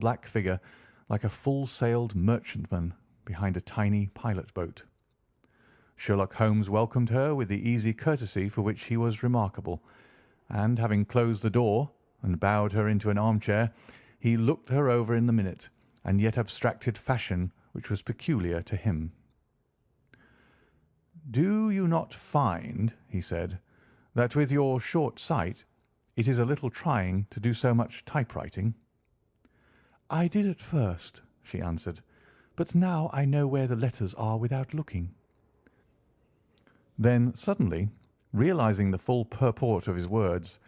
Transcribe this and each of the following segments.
black figure like a full-sailed merchantman behind a tiny pilot-boat. Sherlock Holmes welcomed her with the easy courtesy for which he was remarkable, and having closed the door and bowed her into an armchair, he looked her over in the minute and yet abstracted fashion which was peculiar to him. "Do you not find," he said, "that with your short sight it is a little trying to do so much typewriting?" "I did at first," she answered, "but now I know where the letters are without looking." Then suddenly, realizing the full purport of his words,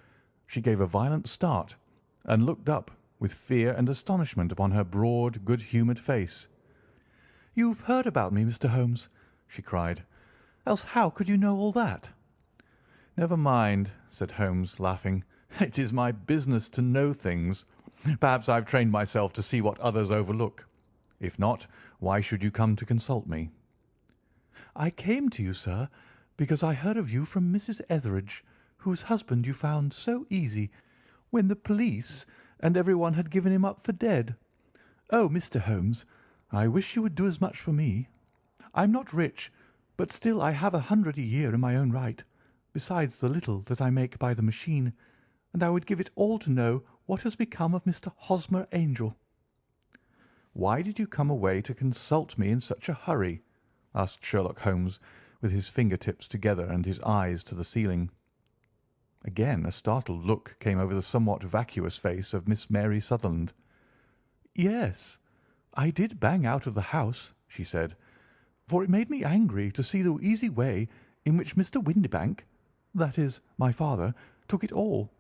she gave a violent start and looked up with fear and astonishment upon her broad, good-humoured face. "You've heard about me, Mr. Holmes," she cried, "else how could you know all that?" "Never mind," said Holmes, laughing. "It is my business to know things. Perhaps I've trained myself to see what others overlook. If not, why should you come to consult me?" "I came to you, sir, because I heard of you from Mrs. Etheridge, whose husband you found so easy when the police and everyone had given him up for dead. Oh, Mr. Holmes, I wish you would do as much for me. I'm not rich, but still I have 100 a year in my own right, besides the little that I make by the machine, and I would give it all to know what has become of Mr. Hosmer Angel." "Why did you come away to consult me in such a hurry?" asked Sherlock Holmes, with his finger-tips together and his eyes to the ceiling. Again a startled look came over the somewhat vacuous face of Miss Mary Sutherland. "Yes, I did bang out of the house," she said, "for it made me angry to see the easy way in which Mr. Windibank, that is, my father, took it all.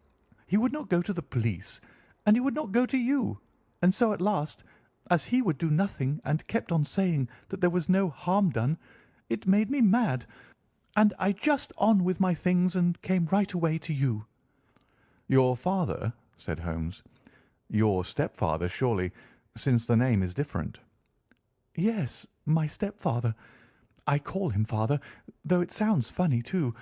He would not go to the police, and he would not go to you, and so at last, as he would do nothing and kept on saying that there was no harm done, it made me mad, and I just on with my things and came right away to you." "Your father?" said Holmes. "Your stepfather, surely, since the name is different." "Yes, my stepfather. I call him father, though it sounds funny too,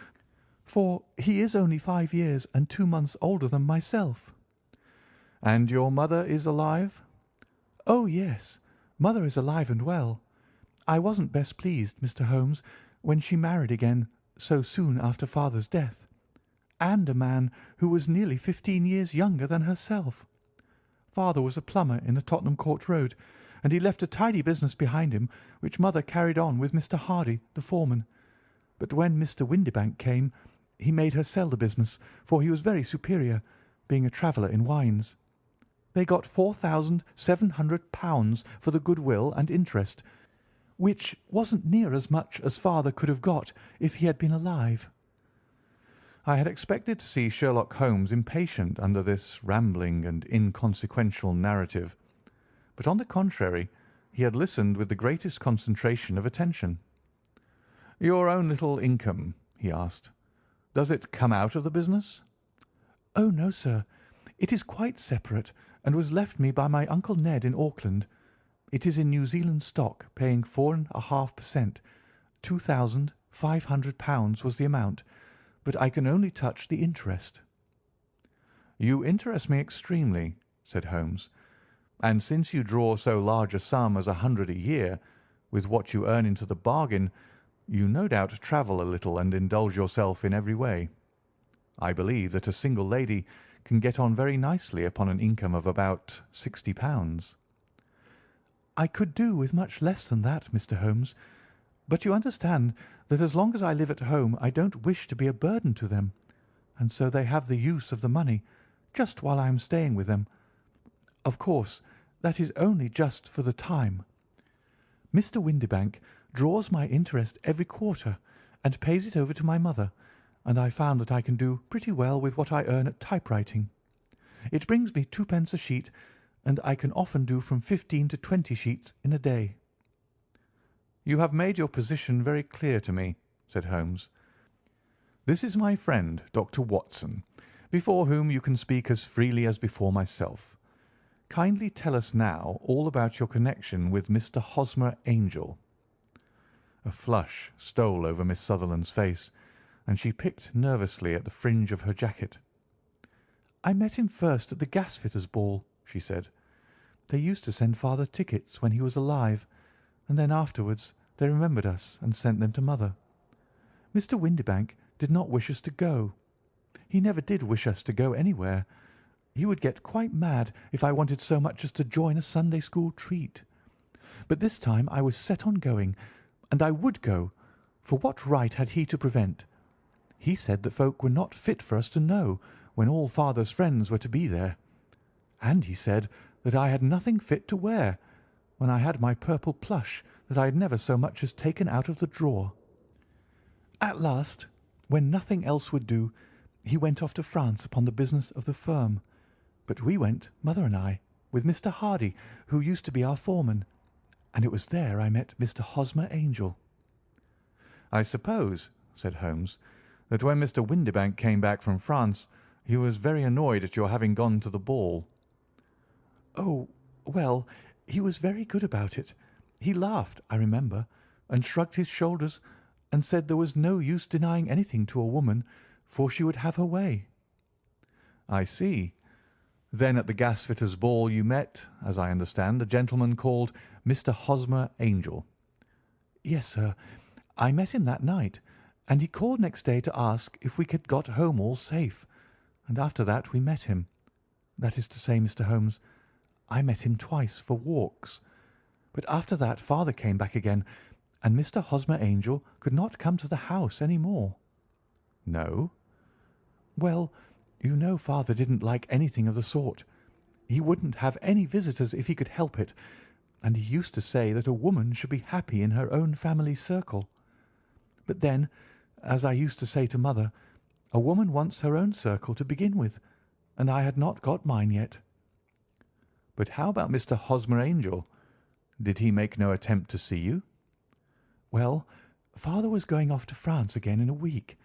for he is only 5 years and 2 months older than myself." "And your mother is alive?" "Oh, yes, mother is alive and well. I wasn't best pleased, Mr. Holmes, when she married again so soon after father's death, and a man who was nearly 15 years younger than herself. Father was a plumber in the Tottenham Court Road, and he left a tidy business behind him which mother carried on with Mr. Hardy, the foreman. But when Mr. Windibank came, he made her sell the business, for he was very superior, being a traveller in wines. They got £4,700 for the goodwill and interest, which wasn't near as much as father could have got if he had been alive." I had expected to see Sherlock Holmes impatient under this rambling and inconsequential narrative, but on the contrary, he had listened with the greatest concentration of attention. "Your own little income," he asked, "does it come out of the business?" "Oh, no, sir. It is quite separate, and was left me by my Uncle Ned in Auckland. It is in New Zealand stock, paying 4.5%. £2,500 was the amount, but I can only touch the interest." "You interest me extremely," said Holmes, "and since you draw so large a sum as 100 a year, with what you earn into the bargain, you no doubt travel a little and indulge yourself in every way. I believe that a single lady can get on very nicely upon an income of about £60. "I could do with much less than that, Mr. Holmes, but you understand that as long as I live at home I don't wish to be a burden to them, and so they have the use of the money just while I am staying with them. Of course, that is only just for the time. Mr. Windibank draws my interest every quarter and pays it over to my mother, and I found that I can do pretty well with what I earn at typewriting. It brings me 2d. a sheet, and I can often do from 15 to 20 sheets in a day." "You have made your position very clear to me," said Holmes. "This is my friend, Dr. Watson, before whom you can speak as freely as before myself. Kindly tell us now all about your connection with Mr. Hosmer Angel." A flush stole over Miss Sutherland's face, and she picked nervously at the fringe of her jacket. "I met him first at the gasfitters' ball," she said. They used to send father tickets when he was alive, and then afterwards they remembered us and sent them to mother. Mr. Windibank did not wish us to go. He never did wish us to go anywhere. He would get quite mad if I wanted so much as to join a Sunday school treat. But this time I was set on going, and I would go, for what right had he to prevent? He said that folk were not fit for us to know when all father's friends were to be there. And he said that I had nothing fit to wear, when I had my purple plush that I had never so much as taken out of the drawer. At last, when nothing else would do, he went off to France upon the business of the firm. But we went, mother and I, with Mr. Hardy, who used to be our foreman, and it was there I met Mr. Hosmer Angel. I suppose, said Holmes, that when Mr. Windibank came back from France, he was very annoyed at your having gone to the ball. Oh, well, he was very good about it. He laughed, I remember, and shrugged his shoulders, and said there was no use denying anything to a woman, for she would have her way. I see. Then at the gasfitters' ball you met, as I understand, a gentleman called Mr. Hosmer Angel. Yes, sir. I met him that night, and he called next day to ask if we had got home all safe, and after that we met him. That is to say, Mr. Holmes, I met him twice for walks. But after that father came back again, and Mr. Hosmer Angel could not come to the house any more. No? Well, you know father didn't like anything of the sort. He wouldn't have any visitors if he could help it, and he used to say that a woman should be happy in her own family circle. But then, as I used to say to mother, a woman wants her own circle to begin with, and I had not got mine yet. But how about Mr. Hosmer Angel? Did he make no attempt to see you? Well, father was going off to France again in a week,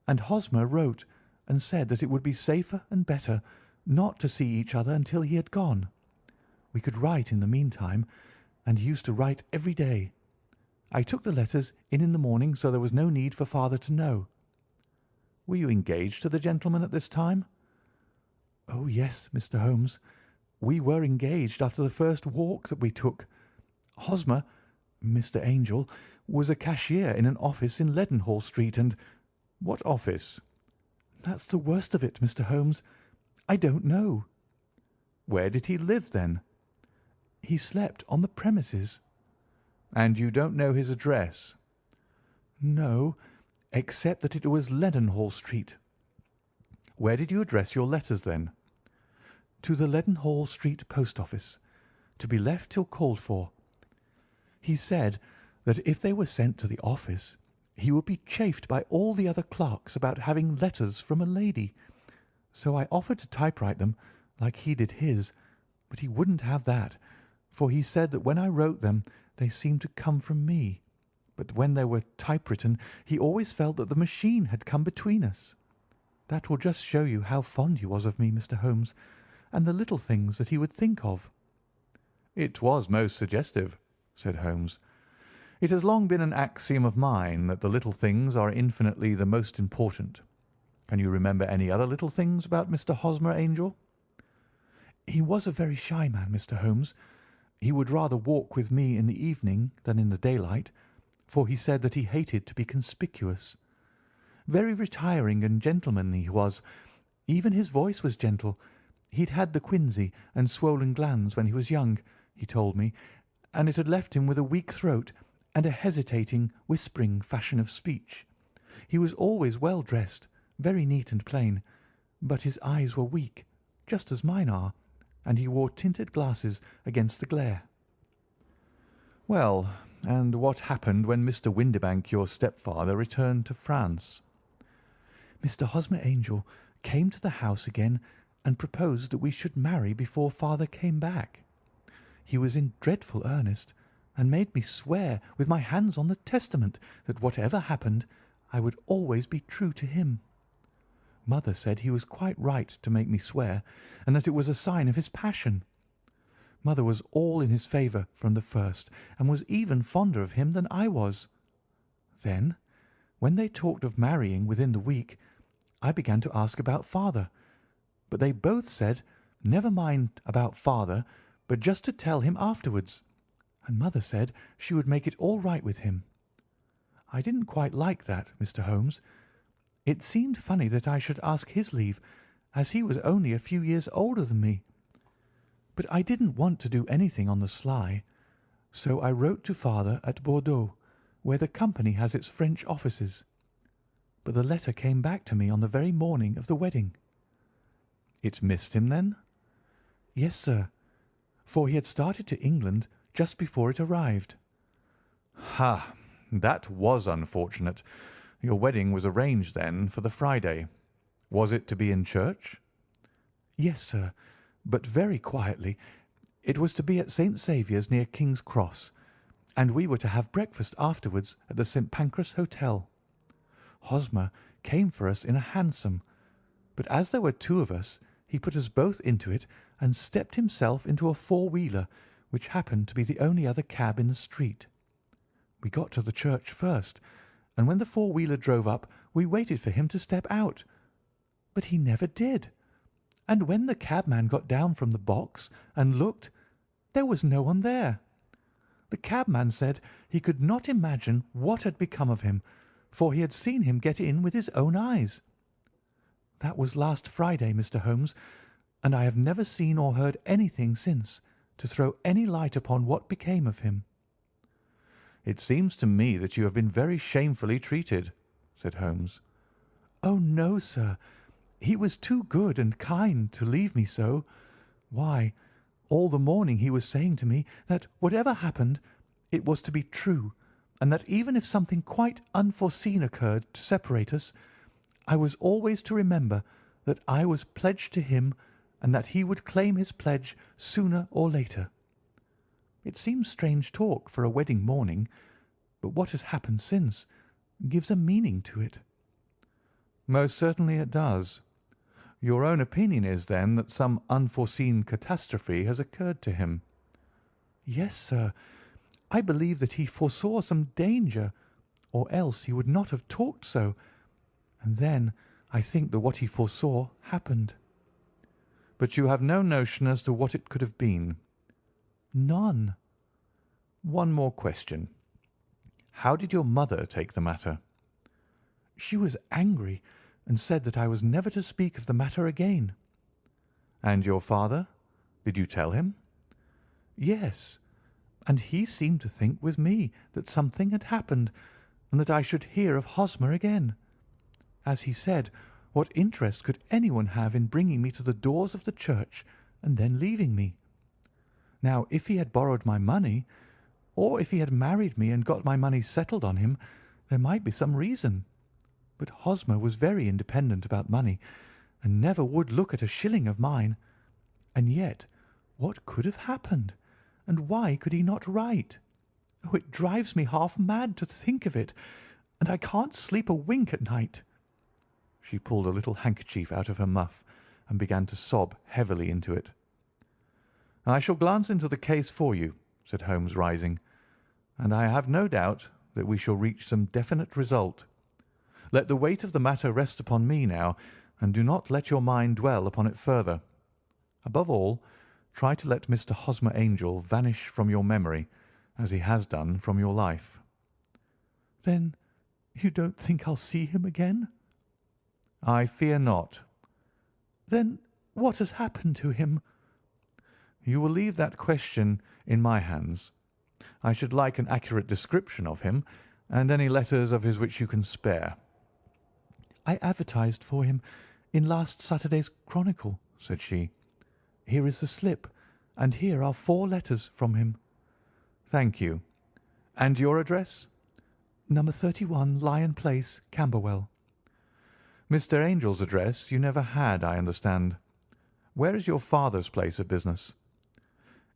and Hosmer wrote and said that it would be safer and better not to see each other until he had gone. We could write in the meantime, and he used to write every day. I took the letters in the morning, so there was no need for father to know. Were you engaged to the gentleman at this time? Oh, yes, Mr. Holmes. We were engaged after the first walk that we took. Hosmer, Mr. Angel, was a cashier in an office in Leadenhall Street, and— What office? That's the worst of it, Mr. Holmes. I don't know. Where did he live, then? He slept on the premises. And you don't know his address? No, except that it was Leadenhall Street. Where did you address your letters, then? To the Leadenhall Street post office, to be left till called for. He said that if they were sent to the office, he would be chaffed by all the other clerks about having letters from a lady. So I offered to typewrite them, like he did his, but he wouldn't have that, for he said that when I wrote them they seemed to come from me, but when they were typewritten he always felt that the machine had come between us. That will just show you how fond he was of me, Mr. Holmes, and the little things that he would think of. It was most suggestive, said Holmes. It has long been an axiom of mine that the little things are infinitely the most important. Can you remember any other little things about Mr. Hosmer Angel? He was a very shy man, Mr. Holmes. He would rather walk with me in the evening than in the daylight, for he said that he hated to be conspicuous. Very retiring and gentlemanly he was. Even his voice was gentle. He'd had the quinsy and swollen glands when he was young, he told me, and it had left him with a weak throat and a hesitating, whispering fashion of speech. He was always well dressed, very neat and plain, but his eyes were weak, just as mine are, and he wore tinted glasses against the glare. Well, and what happened when Mr. Windibank, your stepfather, returned to France? Mr. Hosmer Angel came to the house again and proposed that we should marry before father came back. He was in dreadful earnest, and made me swear with my hands on the testament that whatever happened I would always be true to him. Mother said he was quite right to make me swear, and that it was a sign of his passion. Mother was all in his favour from the first, and was even fonder of him than I was. Then, when they talked of marrying within the week, I began to ask about father, but they both said, never mind about father, but just to tell him afterwards, and mother said she would make it all right with him. I didn't quite like that, Mr. Holmes. It seemed funny that I should ask his leave, as he was only a few years older than me. But I didn't want to do anything on the sly, so I wrote to father at Bordeaux, where the company has its French offices. But the letter came back to me on the very morning of the wedding." "It missed him, then?" "Yes, sir, for he had started to England just before it arrived." "Ha! That was unfortunate. Your wedding was arranged, then, for the Friday. Was it to be in church?" "Yes, sir, but very quietly. It was to be at St. Saviour's, near King's Cross, and we were to have breakfast afterwards at the St. Pancras Hotel. Hosmer came for us in a hansom, but as there were two of us, he put us both into it and stepped himself into a four-wheeler, which happened to be the only other cab in the street. We got to the church first, and when the four-wheeler drove up we waited for him to step out, but he never did, and when the cabman got down from the box and looked, there was no one there. The cabman said he could not imagine what had become of him, for he had seen him get in with his own eyes. That was last Friday, Mr. Holmes, and I have never seen or heard anything since to throw any light upon what became of him." "It seems to me that you have been very shamefully treated," said Holmes. "Oh, no, sir. He was too good and kind to leave me so. Why, all the morning he was saying to me that whatever happened, it was to be true, and that even if something quite unforeseen occurred to separate us, I was always to remember that I was pledged to him and that he would claim his pledge sooner or later. It seems strange talk for a wedding morning, but what has happened since gives a meaning to it." "Most certainly it does. Your own opinion is, then, that some unforeseen catastrophe has occurred to him?" "Yes, sir. I believe that he foresaw some danger, or else he would not have talked so, and then I think that what he foresaw happened." "But you have no notion as to what it could have been?" "None." "One more question. How did your mother take the matter?" "She was angry, and said that I was never to speak of the matter again." "And your father? Did you tell him?" "Yes, and he seemed to think with me that something had happened, and that I should hear of Hosmer again. As he said, what interest could anyone have in bringing me to the doors of the church and then leaving me? Now, if he had borrowed my money, or if he had married me and got my money settled on him, there might be some reason. But Hosmer was very independent about money, and never would look at a shilling of mine. And yet, what could have happened, and why could he not write? Oh, it drives me half mad to think of it, and I can't sleep a wink at night." She pulled a little handkerchief out of her muff and began to sob heavily into it. "I shall glance into the case for you," said Holmes, rising, "and I have no doubt that we shall reach some definite result. Let the weight of the matter rest upon me now, and do not let your mind dwell upon it further. Above all, try to let Mr. Hosmer Angel vanish from your memory, as he has done from your life." "Then you don't think I'll see him again?" "I fear not." "Then what has happened to him?" "You will leave that question in my hands. I should like an accurate description of him, and any letters of his which you can spare." "I advertised for him in last Saturday's Chronicle," said she. "Here is the slip, and here are 4 letters from him." "Thank you. And your address?" "No. 31 Lion Place, Camberwell." "Mr. Angel's address you never had, I understand. Where is your father's place of business?"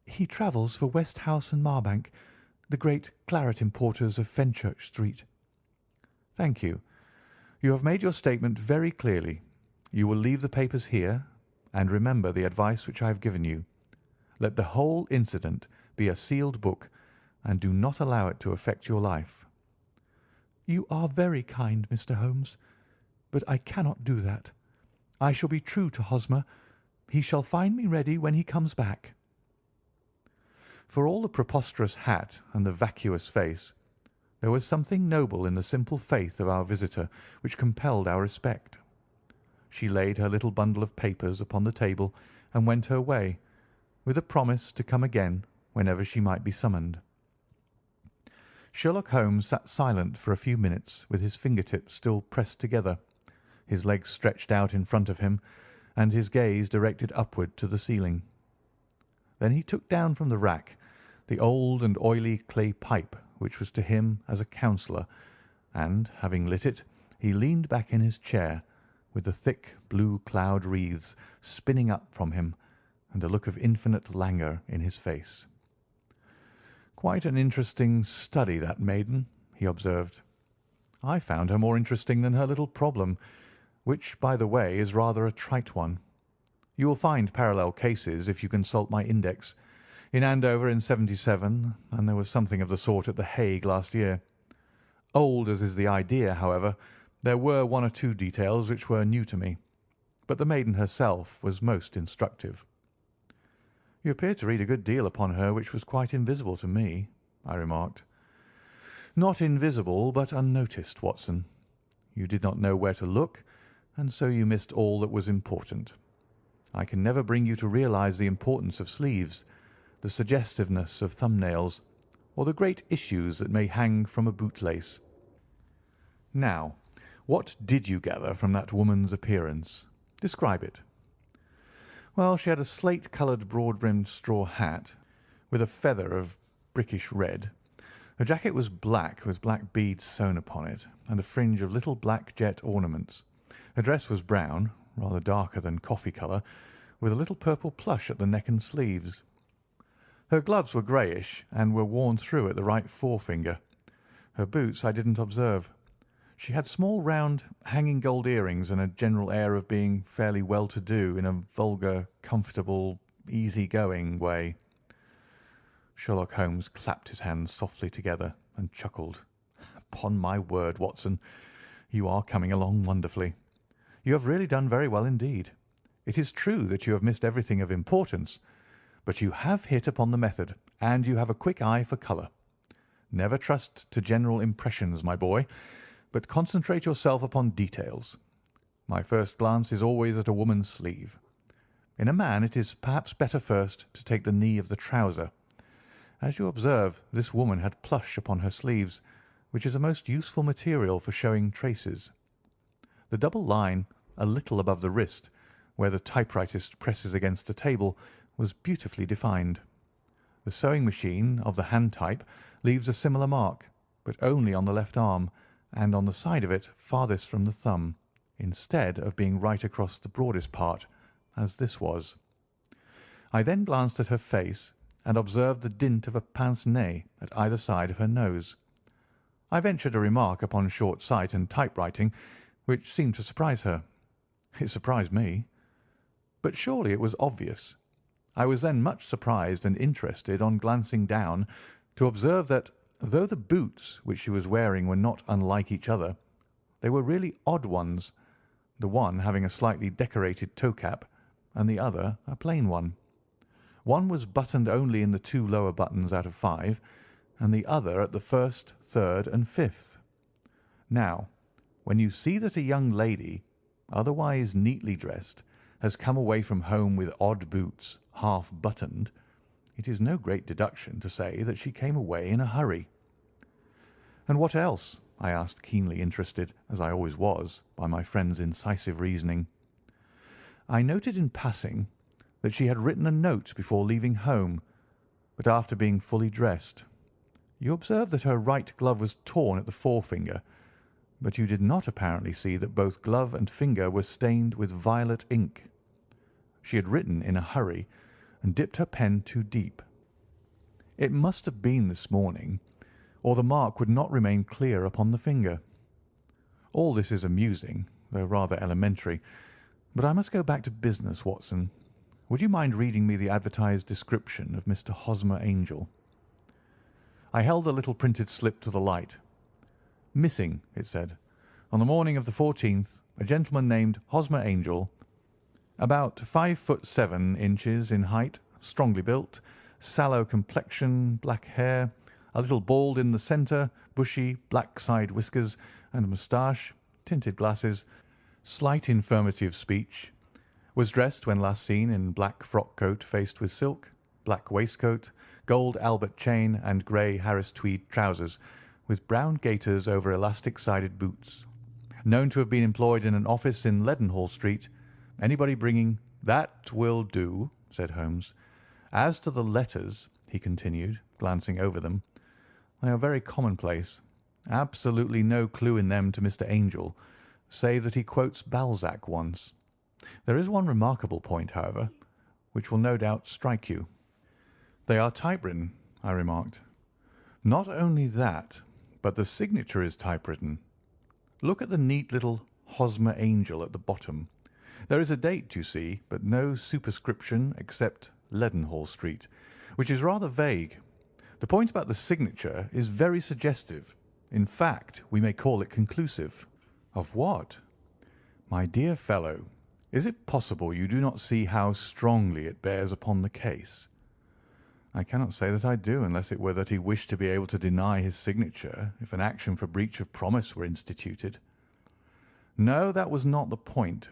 "He travels for West House and Marbank, the great claret importers of Fenchurch Street." "Thank you. You have made your statement very clearly. You will leave the papers here, and remember the advice which I have given you. Let the whole incident be a sealed book, and do not allow it to affect your life." "You are very kind, Mr. Holmes, but I cannot do that. I shall be true to Hosmer. He shall find me ready when he comes back." For all the preposterous hat and the vacuous face, there was something noble in the simple faith of our visitor which compelled our respect. She laid her little bundle of papers upon the table and went her way, with a promise to come again whenever she might be summoned. Sherlock Holmes sat silent for a few minutes with his fingertips still pressed together, his legs stretched out in front of him, and his gaze directed upward to the ceiling. Then he took down from the rack the old and oily clay pipe which was to him as a counsellor, and, having lit it, he leaned back in his chair, with the thick blue cloud wreaths spinning up from him, and a look of infinite languor in his face. "Quite an interesting study, that maiden," he observed. "I found her more interesting than her little problem, which, by the way, is rather a trite one. You will find parallel cases if you consult my index. In Andover in '77, and there was something of the sort at The Hague last year. Old as is the idea, however, there were one or two details which were new to me, but the maiden herself was most instructive." "You appeared to read a good deal upon her which was quite invisible to me," I remarked. "Not invisible, but unnoticed, Watson. You did not know where to look, and so you missed all that was important. I can never bring you to realize the importance of sleeves, the suggestiveness of thumbnails, or the great issues that may hang from a bootlace. Now, what did you gather from that woman's appearance? Describe it." "Well, she had a slate-coloured, broad-brimmed straw hat, with a feather of brickish red. Her jacket was black, with black beads sewn upon it, and a fringe of little black jet ornaments. Her dress was brown, rather darker than coffee colour, with a little purple plush at the neck and sleeves. Her gloves were greyish, and were worn through at the right forefinger. Her boots I didn't observe. She had small round hanging gold earrings and a general air of being fairly well-to-do in a vulgar, comfortable, easy-going way." Sherlock Holmes clapped his hands softly together and chuckled. "Upon my word, Watson, you are coming along wonderfully. You have really done very well indeed. It is true that you have missed everything of importance, but you have hit upon the method, and you have a quick eye for colour. Never trust to general impressions, my boy, but concentrate yourself upon details. My first glance is always at a woman's sleeve. In a man it is perhaps better first to take the knee of the trouser. As you observe, this woman had plush upon her sleeves, which is a most useful material for showing traces. The double line a little above the wrist, where the typewritist presses against the table, was beautifully defined. The sewing machine of the hand type leaves a similar mark, but only on the left arm, and on the side of it farthest from the thumb, instead of being right across the broadest part, as this was. I then glanced at her face, and observed the dint of a pince-nez at either side of her nose. I ventured a remark upon short sight and typewriting, which seemed to surprise her. It surprised me. But surely it was obvious. I was then much surprised and interested, on glancing down, to observe that, though the boots which she was wearing were not unlike each other, they were really odd ones, the one having a slightly decorated toe-cap, and the other a plain one. One was buttoned only in the 2 lower buttons out of 5, and the other at the first, third, and fifth. Now, when you see that a young lady, otherwise neatly dressed, has come away from home with odd boots, half buttoned, it is no great deduction to say that she came away in a hurry." "And what else?" I asked, keenly interested, as I always was, by my friend's incisive reasoning. "I noted in passing that she had written a note before leaving home, but after being fully dressed. You observed that her right glove was torn at the forefinger, but you did not apparently see that both glove and finger were stained with violet ink. She had written in a hurry, and dipped her pen too deep. It must have been this morning, or the mark would not remain clear upon the finger. All this is amusing, though rather elementary, but I must go back to business, Watson. Would you mind reading me the advertised description of Mr. Hosmer Angel?" I held the little printed slip to the light. "Missing," it said, "on the morning of the 14th, a gentleman named Hosmer Angel, about 5 foot 7 inches in height, strongly built, sallow complexion, black hair, a little bald in the centre, bushy, black side whiskers and moustache, tinted glasses, slight infirmity of speech, was dressed when last seen in black frock coat faced with silk, black waistcoat, gold Albert chain and grey Harris tweed trousers, with brown gaiters over elastic-sided boots. Known to have been employed in an office in Leadenhall Street. Anybody bringing— "That will do," said Holmes. "As to the letters," he continued, glancing over them, "they are very commonplace. Absolutely no clue in them to Mr. Angel, save that he quotes Balzac once. There is one remarkable point, however, which will no doubt strike you." "They are typewritten," I remarked. "Not only that, but the signature is typewritten. Look at the neat little Hosmer Angel at the bottom. There is a date, you see, but no superscription except Leadenhall Street, which is rather vague. The point about the signature is very suggestive. In fact, we may call it conclusive." "Of what?" "My dear fellow, is it possible you do not see how strongly it bears upon the case?" "I cannot say that I do, unless it were that he wished to be able to deny his signature if an action for breach of promise were instituted." "No, that was not the point.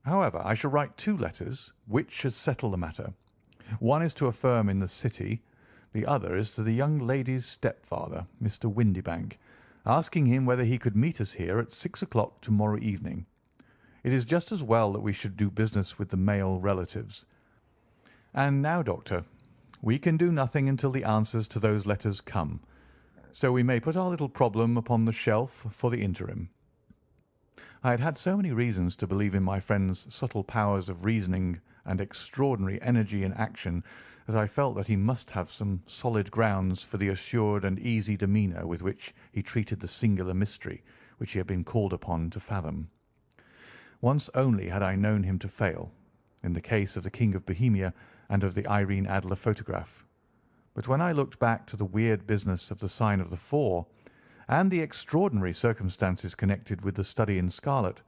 However, I shall write 2 letters, which should settle the matter. One is to a firm in the City, the other is to the young lady's stepfather, Mr. Windibank, asking him whether he could meet us here at 6 o'clock to-morrow evening. It is just as well that we should do business with the male relatives. And now, Doctor, we can do nothing until the answers to those letters come, so we may put our little problem upon the shelf for the interim." I had had so many reasons to believe in my friend's subtle powers of reasoning and extraordinary energy in action that I felt that he must have some solid grounds for the assured and easy demeanour with which he treated the singular mystery which he had been called upon to fathom. Once only had I known him to fail, in the case of the King of Bohemia and of the Irene Adler photograph. But when I looked back to the weird business of the sign of the 4, and the extraordinary circumstances connected with the study in scarlet,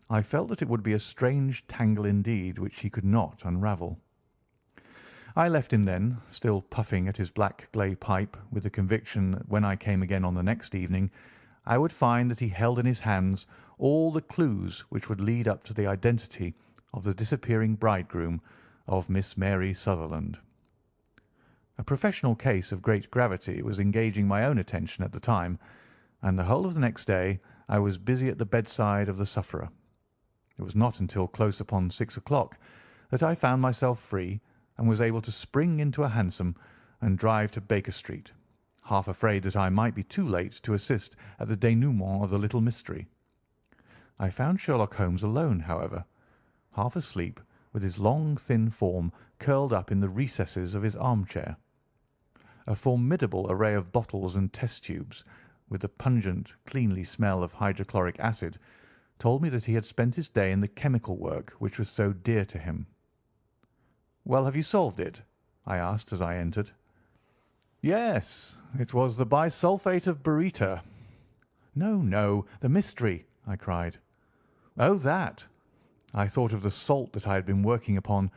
I felt that it would be a strange tangle indeed which he could not unravel. I left him then, still puffing at his black clay pipe, with the conviction that when I came again on the next evening I would find that he held in his hands all the clues which would lead up to the identity of the disappearing bridegroom of Miss Mary Sutherland. A professional case of great gravity was engaging my own attention at the time, and the whole of the next day I was busy at the bedside of the sufferer. It was not until close upon 6 o'clock that I found myself free and was able to spring into a hansom and drive to Baker Street, half afraid that I might be too late to assist at the denouement of the little mystery. I found Sherlock Holmes alone, however, half asleep, with his long, thin form curled up in the recesses of his armchair. A formidable array of bottles and test tubes, with the pungent, cleanly smell of hydrochloric acid, told me that he had spent his day in the chemical work which was so dear to him. "Well, have you solved it?" I asked as I entered. "Yes, it was the bisulphate of baryta." "No, no, the mystery!" I cried. "Oh, that! I thought of the salt that I had been working upon.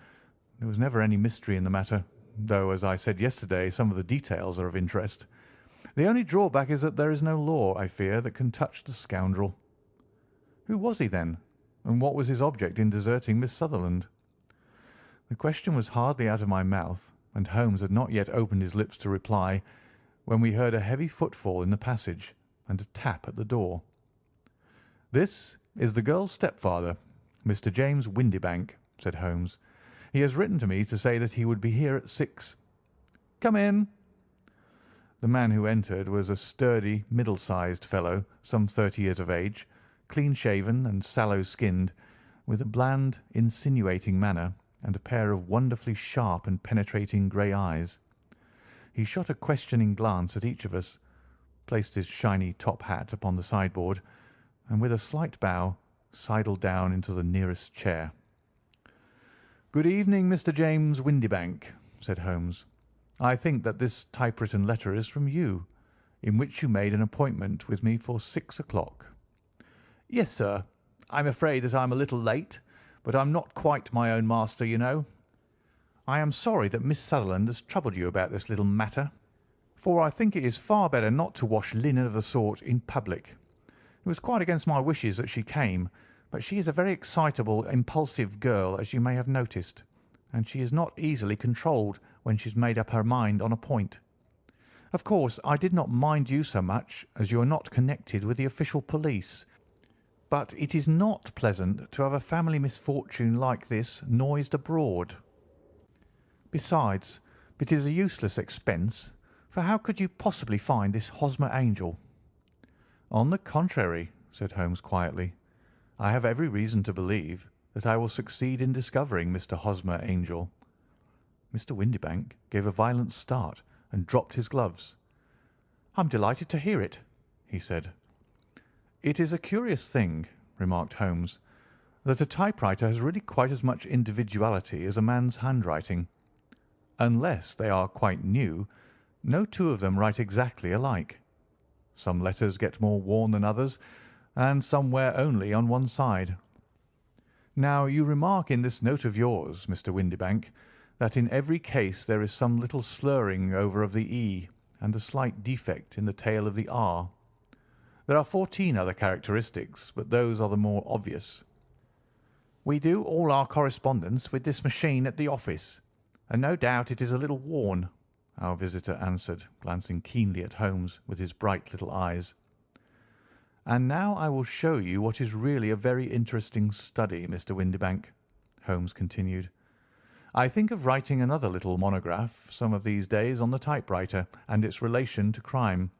There was never any mystery in the matter, though, as I said yesterday, some of the details are of interest. The only drawback is that there is no law, I fear, that can touch the scoundrel." "Who was he, then, and what was his object in deserting Miss Sutherland?" The question was hardly out of my mouth, and Holmes had not yet opened his lips to reply, when we heard a heavy footfall in the passage and a tap at the door. "This is the girl's stepfather, Mr. James Windibank," said Holmes. "He has written to me to say that he would be here at 6. Come in." The man who entered was a sturdy, middle-sized fellow, some 30 years of age, clean-shaven and sallow-skinned, with a bland, insinuating manner and a pair of wonderfully sharp and penetrating grey eyes. He shot a questioning glance at each of us, placed his shiny top hat upon the sideboard, and with a slight bow sidled down into the nearest chair. "Good evening, Mr. James Windibank," said Holmes. "I think that this typewritten letter is from you, in which you made an appointment with me for 6 o'clock." "Yes, sir. I'm afraid that I'm a little late, but I'm not quite my own master, you know." I am sorry that Miss Sutherland has troubled you about this little matter, for I think it is far better not to wash linen of the sort in public. It was quite against my wishes that she came, but she is a very excitable, impulsive girl, as you may have noticed, and she is not easily controlled when she's made up her mind on a point. Of course, I did not mind you so much, as you are not connected with the official police, but it is not pleasant to have a family misfortune like this noised abroad. Besides, it is a useless expense, for how could you possibly find this Hosmer Angel?" "On the contrary," said Holmes quietly, "I have every reason to believe that I will succeed in discovering Mr. Hosmer Angel." Mr. Windibank gave a violent start and dropped his gloves. "I'm delighted to hear it," he said. "It is a curious thing," remarked Holmes, "that a typewriter has really quite as much individuality as a man's handwriting. Unless they are quite new, no two of them write exactly alike. Some letters get more worn than others, and some wear only on one side. Now, you remark in this note of yours, Mr. Windibank, that in every case there is some little slurring over of the E and a slight defect in the tail of the R. There are 14 other characteristics, but those are the more obvious. We do all our correspondence with this machine at the office, and no doubt it is a little worn," our visitor answered, glancing keenly at Holmes with his bright little eyes. "And now I will show you what is really a very interesting study, Mr. Windibank," Holmes continued. "I think of writing another little monograph some of these days on the typewriter and its relation to crime.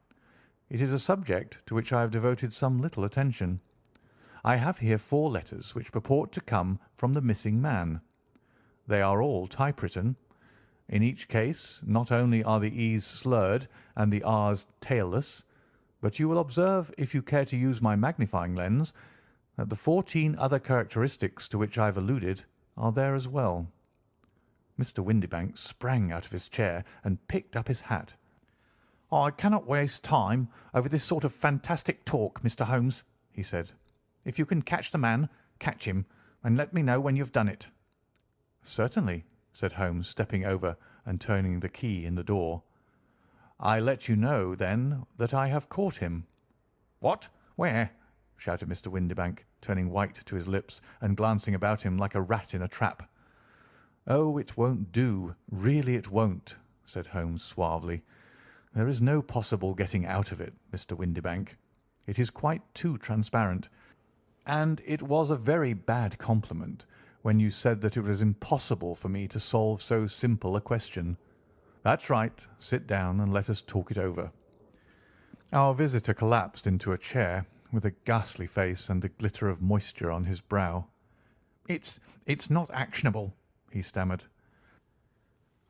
It is a subject to which I have devoted some little attention. I have here 4 letters which purport to come from the missing man. They are all typewritten. In each case not only are the E's slurred and the R's tailless, but you will observe, if you care to use my magnifying lens, that the 14 other characteristics to which I have alluded are there as well." Mr. Windibank sprang out of his chair and picked up his hat. "I cannot waste time over this sort of fantastic talk, Mr. Holmes," he said. "If you can catch the man, catch him, and let me know when you have done it." "Certainly," said Holmes, stepping over and turning the key in the door. "I let you know, then, that I have caught him." "What? Where?" shouted Mr. Windibank, turning white to his lips and glancing about him like a rat in a trap. "Oh, it won't do, really it won't," said Holmes suavely. "There is no possible getting out of it, Mr. Windibank. It is quite too transparent, and it was a very bad compliment when you said that it was impossible for me to solve so simple a question. That's right. Sit down and let us talk it over." Our visitor collapsed into a chair with a ghastly face and a glitter of moisture on his brow. It's not actionable," he stammered.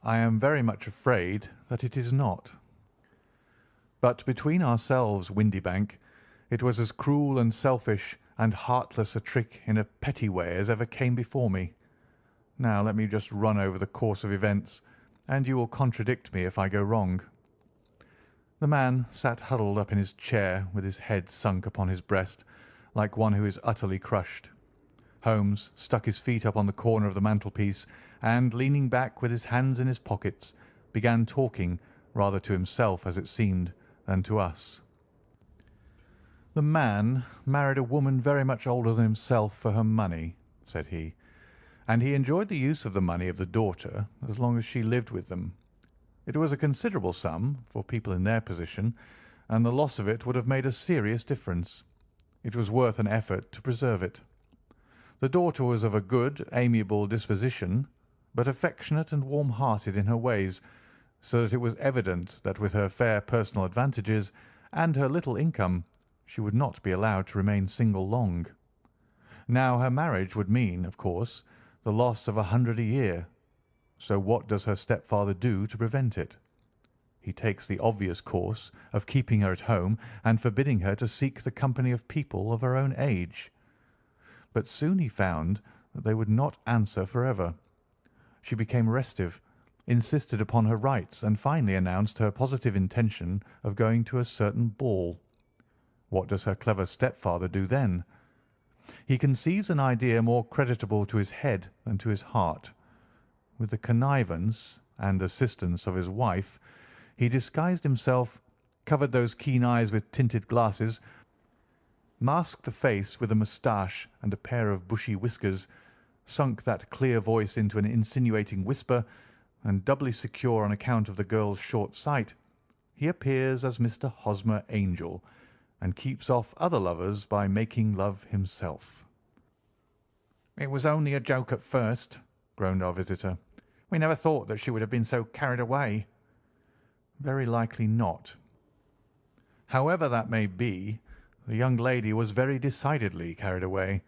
"I am very much afraid that it is not. But between ourselves, Windibank, it was as cruel and selfish and heartless a trick in a petty way as ever came before me. Now let me just run over the course of events, and you will contradict me if I go wrong." The man sat huddled up in his chair with his head sunk upon his breast, like one who is utterly crushed. Holmes stuck his feet up on the corner of the mantelpiece, and, leaning back with his hands in his pockets, began talking, rather to himself, as it seemed, than to us. "The man married a woman very much older than himself for her money," said he, "and he enjoyed the use of the money of the daughter as long as she lived with them. It was a considerable sum for people in their position, and the loss of it would have made a serious difference. It was worth an effort to preserve it. The daughter was of a good, amiable disposition, but affectionate and warm-hearted in her ways, so that it was evident that with her fair personal advantages and her little income she would not be allowed to remain single long. Now her marriage would mean, of course, the loss of 100 a year. So what does her stepfather do to prevent it? He takes the obvious course of keeping her at home and forbidding her to seek the company of people of her own age. But soon he found that they would not answer for ever. She became restive, insisted upon her rights, and finally announced her positive intention of going to a certain ball. What does her clever stepfather do then? He conceives an idea more creditable to his head than to his heart. with the connivance and assistance of his wife, he disguised himself, covered those keen eyes with tinted glasses, masked the face with a moustache and a pair of bushy whiskers, sunk that clear voice into an insinuating whisper, and doubly secure on account of the girl's short sight, he appears as Mr. Hosmer Angel, and keeps off other lovers by making love himself. "It was only a joke at first," groaned our visitor. "We never thought that she would have been so carried away." "Very likely not. However that may be, the young lady was very decidedly carried away,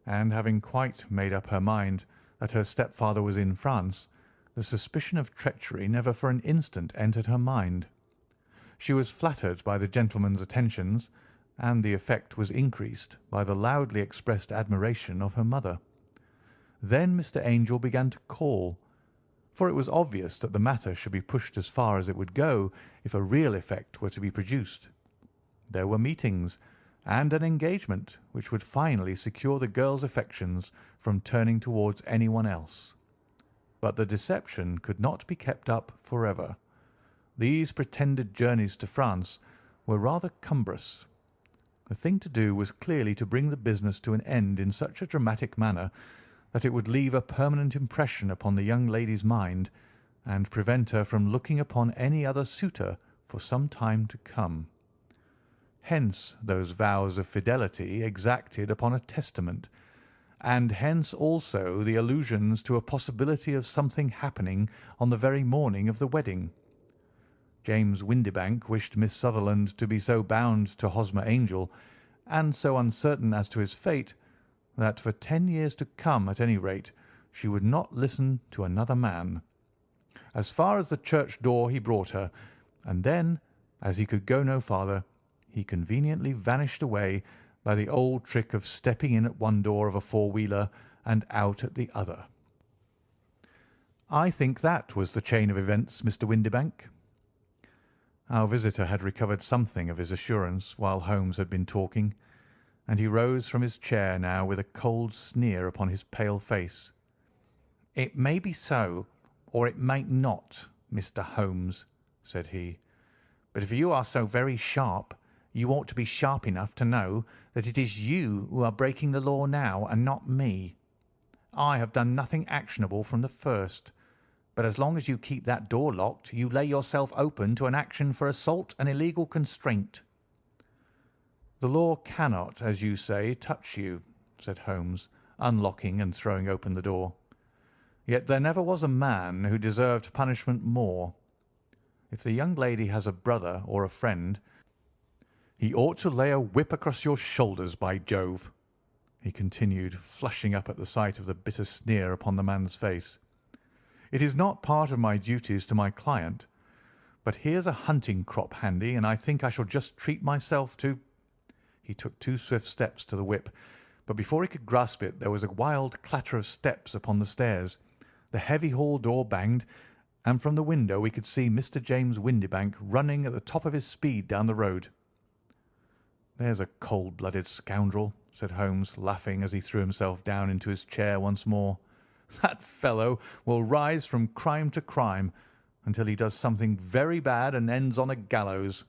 and having quite made up her mind that her stepfather was in France, the suspicion of treachery never for an instant entered her mind. She was flattered by the gentleman's attentions, and the effect was increased by the loudly expressed admiration of her mother. Then Mr. Angel began to call, for it was obvious that the matter should be pushed as far as it would go if a real effect were to be produced. There were meetings, and an engagement which would finally secure the girl's affections from turning towards anyone else. But the deception could not be kept up forever. These pretended journeys to France were rather cumbrous. The thing to do was clearly to bring the business to an end in such a dramatic manner that it would leave a permanent impression upon the young lady's mind, and prevent her from looking upon any other suitor for some time to come. Hence those vows of fidelity exacted upon a testament, and hence also the allusions to a possibility of something happening on the very morning of the wedding. James Windibank wished Miss Sutherland to be so bound to Hosmer Angel, and so uncertain as to his fate, that for 10 years to come, at any rate, she would not listen to another man. As far as the church door he brought her, and then, as he could go no farther, he conveniently vanished away by the old trick of stepping in at one door of a four-wheeler and out at the other. I think that was the chain of events, Mr. Windibank." Our visitor had recovered something of his assurance while Holmes had been talking, and he rose from his chair now with a cold sneer upon his pale face. "It may be so, or it may not, Mr. Holmes," said he. "But if you are so very sharp, you ought to be sharp enough to know that it is you who are breaking the law now, and not me. I have done nothing actionable from the first, but as long as you keep that door locked, you lay yourself open to an action for assault and illegal constraint." "The law cannot, as you say, touch you," said Holmes, unlocking and throwing open the door. "Yet there never was a man who deserved punishment more. If the young lady has a brother or a friend, he ought to lay a whip across your shoulders, by Jove," he continued, flushing up at the sight of the bitter sneer upon the man's face. "It is not part of my duties to my client, but here's a hunting crop handy, and I think I shall just treat myself to—" He took 2 swift steps to the whip, but before he could grasp it there was a wild clatter of steps upon the stairs, the heavy hall door banged, and from the window we could see Mr. James Windibank running at the top of his speed down the road. "There's a cold-blooded scoundrel," said Holmes, laughing as he threw himself down into his chair once more. "That fellow will rise from crime to crime until he does something very bad and ends on a gallows.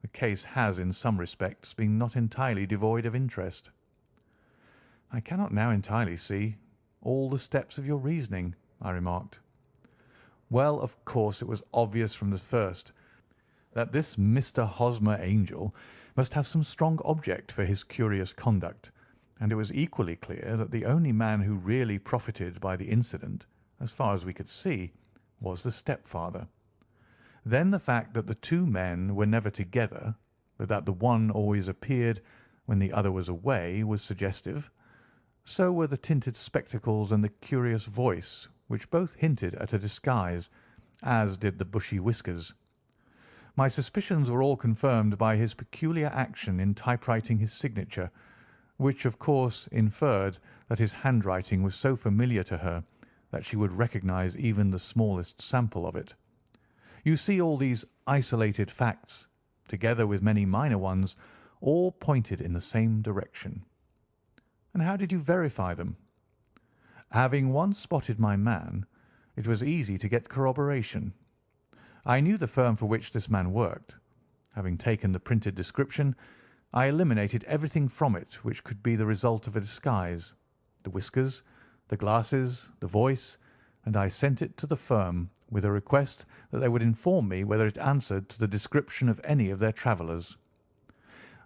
The case has in some respects been not entirely devoid of interest." "I cannot now entirely see all the steps of your reasoning," I remarked. "Well, of course it was obvious from the first that this Mr. Hosmer Angel must have some strong object for his curious conduct, and it was equally clear that the only man who really profited by the incident, as far as we could see, was the stepfather. Then the fact that the 2 men were never together, but that the one always appeared when the other was away, was suggestive. So were the tinted spectacles and the curious voice, which both hinted at a disguise, as did the bushy whiskers. My suspicions were all confirmed by his peculiar action in typewriting his signature, which of course inferred that his handwriting was so familiar to her that she would recognize even the smallest sample of it. You see, all these isolated facts, together with many minor ones, all pointed in the same direction." "And how did you verify them?" "Having once spotted my man, it was easy to get corroboration. I knew the firm for which this man worked. Having taken the printed description, I eliminated everything from it which could be the result of a disguise, the whiskers, the glasses, the voice, and I sent it to the firm with a request that they would inform me whether it answered to the description of any of their travellers.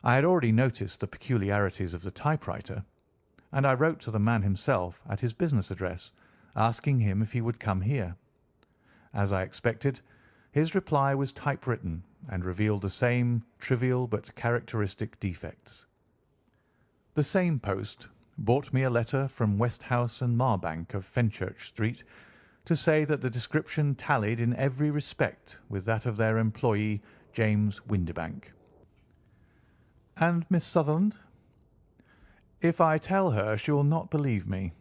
I had already noticed the peculiarities of the typewriter, and I wrote to the man himself at his business address, asking him if he would come here. As I expected, his reply was typewritten and revealed the same trivial but characteristic defects. The same post brought me a letter from Westhouse and Marbank of Fenchurch Street to say that the description tallied in every respect with that of their employee, James Windibank. "And Miss Sutherland?" "If I tell her, she will not believe me.